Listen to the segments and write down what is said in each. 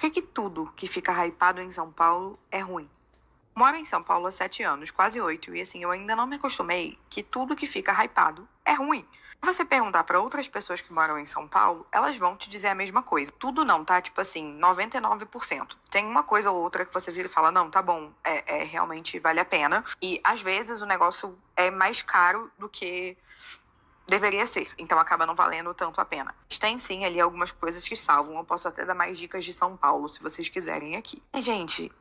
que tudo que fica hypado em São Paulo é ruim? Moro em São Paulo há 7 anos, quase 8, e assim, eu ainda não me acostumei que tudo que fica hypado é ruim. Se você perguntar para outras pessoas que moram em São Paulo, elas vão te dizer a mesma coisa. Tudo não, tá? Tipo assim, 99%. Tem uma coisa ou outra que você vira e fala, não, tá bom, realmente vale a pena. E às vezes o negócio é mais caro do que deveria ser, então acaba não valendo tanto a pena. Tem sim ali algumas coisas que salvam, eu posso até dar mais dicas de São Paulo, se vocês quiserem aqui. E, gente,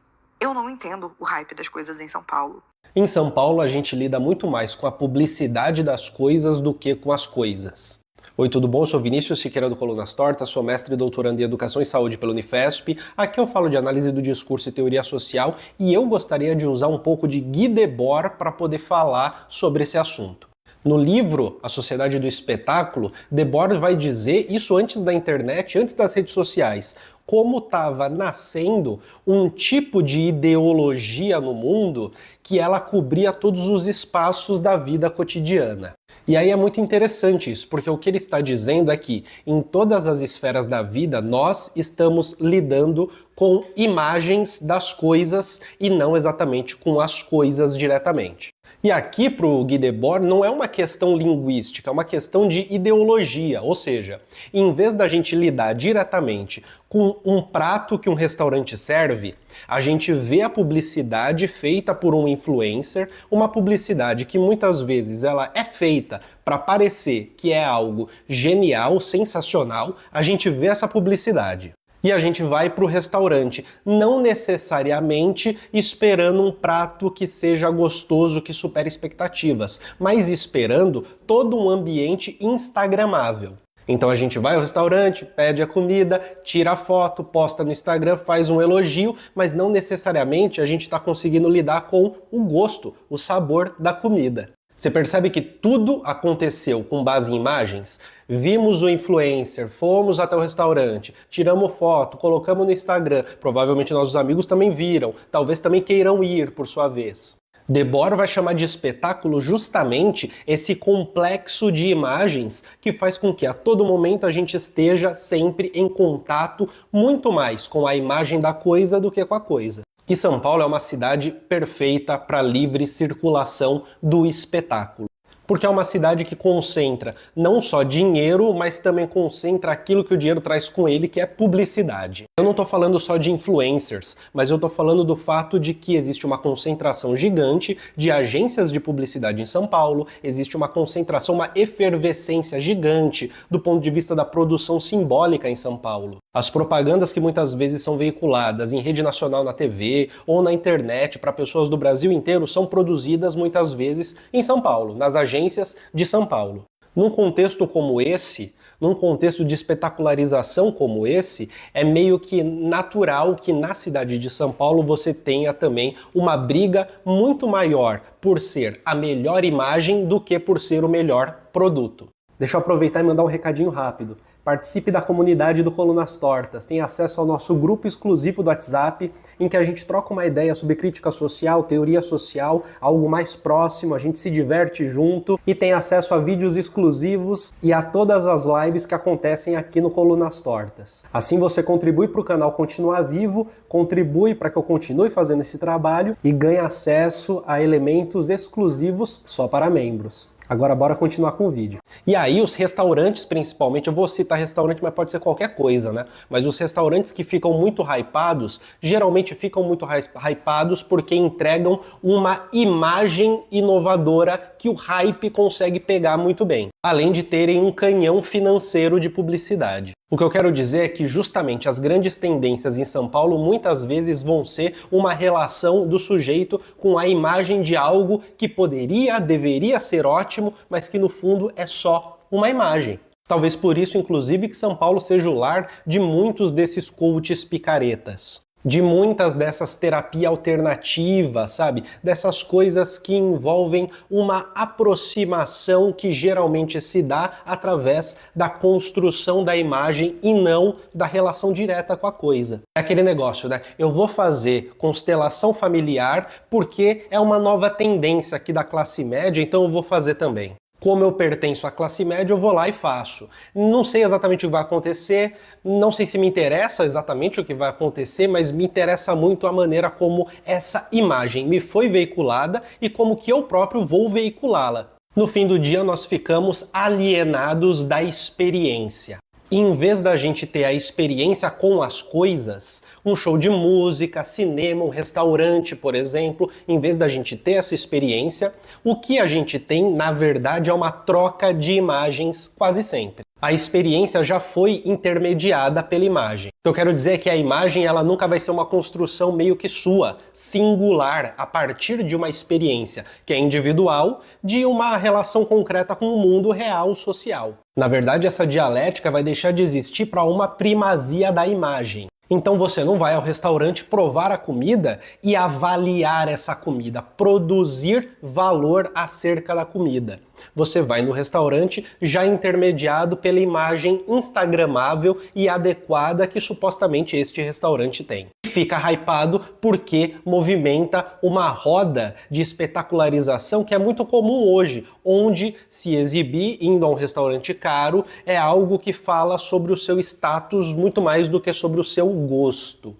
eu não entendo o hype das coisas em São Paulo. Em São Paulo, a gente lida muito mais com a publicidade das coisas do que com as coisas. Oi, tudo bom? Eu sou Vinícius Siqueira do Colunas Tortas, sou mestre e doutorando em Educação e Saúde pela Unifesp. Aqui eu falo de análise do discurso e teoria social e eu gostaria de usar um pouco de Guy Debord para poder falar sobre esse assunto. No livro A Sociedade do Espetáculo, Debord vai dizer, isso antes da internet, antes das redes sociais, como estava nascendo um tipo de ideologia no mundo que ela cobria todos os espaços da vida cotidiana. E aí é muito interessante isso, porque o que ele está dizendo é que em todas as esferas da vida nós estamos lidando com imagens das coisas e não exatamente com as coisas diretamente. E aqui para o Guy Debord não é uma questão linguística, é uma questão de ideologia, ou seja, em vez da gente lidar diretamente com um prato que um restaurante serve, a gente vê a publicidade feita por um influencer, uma publicidade que muitas vezes ela é feita para parecer que é algo genial, sensacional, a gente vê essa publicidade. E a gente vai para o restaurante, não necessariamente esperando um prato que seja gostoso, que supere expectativas, mas esperando todo um ambiente instagramável. Então a gente vai ao restaurante, pede a comida, tira a foto, posta no Instagram, faz um elogio, mas não necessariamente a gente está conseguindo lidar com o gosto, o sabor da comida. Você percebe que tudo aconteceu com base em imagens? Vimos o influencer, fomos até o restaurante, tiramos foto, colocamos no Instagram, provavelmente nossos amigos também viram, talvez também queiram ir por sua vez. Debord vai chamar de espetáculo justamente esse complexo de imagens que faz com que a todo momento a gente esteja sempre em contato muito mais com a imagem da coisa do que com a coisa. E São Paulo é uma cidade perfeita para livre circulação do espetáculo. Porque é uma cidade que concentra não só dinheiro, mas também concentra aquilo que o dinheiro traz com ele, que é publicidade. Eu não estou falando só de influencers, mas eu estou falando do fato de que existe uma concentração gigante de agências de publicidade em São Paulo, existe uma concentração, uma efervescência gigante do ponto de vista da produção simbólica em São Paulo. As propagandas que muitas vezes são veiculadas em rede nacional na TV ou na internet para pessoas do Brasil inteiro são produzidas muitas vezes em São Paulo, nas agências de São Paulo. Num contexto como esse, num contexto de espetacularização como esse, é meio que natural que na cidade de São Paulo você tenha também uma briga muito maior por ser a melhor imagem do que por ser o melhor produto. Deixa eu aproveitar e mandar um recadinho rápido. Participe da comunidade do Colunas Tortas, tem acesso ao nosso grupo exclusivo do WhatsApp, em que a gente troca uma ideia sobre crítica social, teoria social, algo mais próximo, a gente se diverte junto e tem acesso a vídeos exclusivos e a todas as lives que acontecem aqui no Colunas Tortas. Assim você contribui para o canal continuar vivo, contribui para que eu continue fazendo esse trabalho e ganha acesso a elementos exclusivos só para membros. Agora bora continuar com o vídeo. E aí os restaurantes principalmente, eu vou citar restaurante, mas pode ser qualquer coisa, né? Mas os restaurantes que ficam muito hypados, geralmente ficam muito hypados porque entregam uma imagem inovadora que o hype consegue pegar muito bem. Além de terem um canhão financeiro de publicidade. O que eu quero dizer é que justamente as grandes tendências em São Paulo muitas vezes vão ser uma relação do sujeito com a imagem de algo que deveria ser ótimo, mas que no fundo é só uma imagem. Talvez por isso, inclusive, que São Paulo seja o lar de muitos desses coaches picaretas. De muitas dessas terapias alternativas, sabe? Dessas coisas que envolvem uma aproximação que geralmente se dá através da construção da imagem e não da relação direta com a coisa. É aquele negócio, né? Eu vou fazer constelação familiar porque é uma nova tendência aqui da classe média, então eu vou fazer também. Como eu pertenço à classe média, eu vou lá e faço. Não sei exatamente o que vai acontecer, não sei se me interessa exatamente o que vai acontecer, mas me interessa muito a maneira como essa imagem me foi veiculada e como que eu próprio vou veiculá-la. No fim do dia, nós ficamos alienados da experiência. Em vez da gente ter a experiência com as coisas, um show de música, cinema, um restaurante, por exemplo, em vez da gente ter essa experiência, o que a gente tem, na verdade, é uma troca de imagens quase sempre. A experiência já foi intermediada pela imagem. O que eu quero dizer é que a imagem ela nunca vai ser uma construção meio que sua, singular, a partir de uma experiência que é individual, de uma relação concreta com o mundo real social. Na verdade, essa dialética vai deixar de existir para uma primazia da imagem. Então você não vai ao restaurante provar a comida e avaliar essa comida, produzir valor acerca da comida. Você vai no restaurante já intermediado pela imagem instagramável e adequada que supostamente este restaurante tem. Fica hypado porque movimenta uma roda de espetacularização que é muito comum hoje, onde se exibir indo a um restaurante caro é algo que fala sobre o seu status muito mais do que sobre o seu gosto.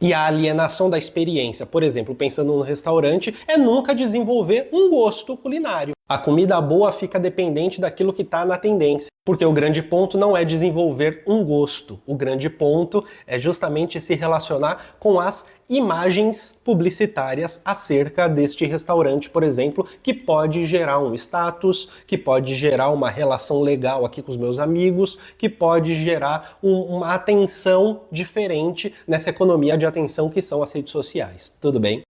E a alienação da experiência, por exemplo, pensando no restaurante, é nunca desenvolver um gosto culinário. A comida boa fica dependente daquilo que está na tendência, porque o grande ponto não é desenvolver um gosto. O grande ponto é justamente se relacionar com as imagens publicitárias acerca deste restaurante, por exemplo, que pode gerar um status, que pode gerar uma relação legal aqui com os meus amigos, que pode gerar uma atenção diferente nessa economia de atenção que são as redes sociais. Tudo bem?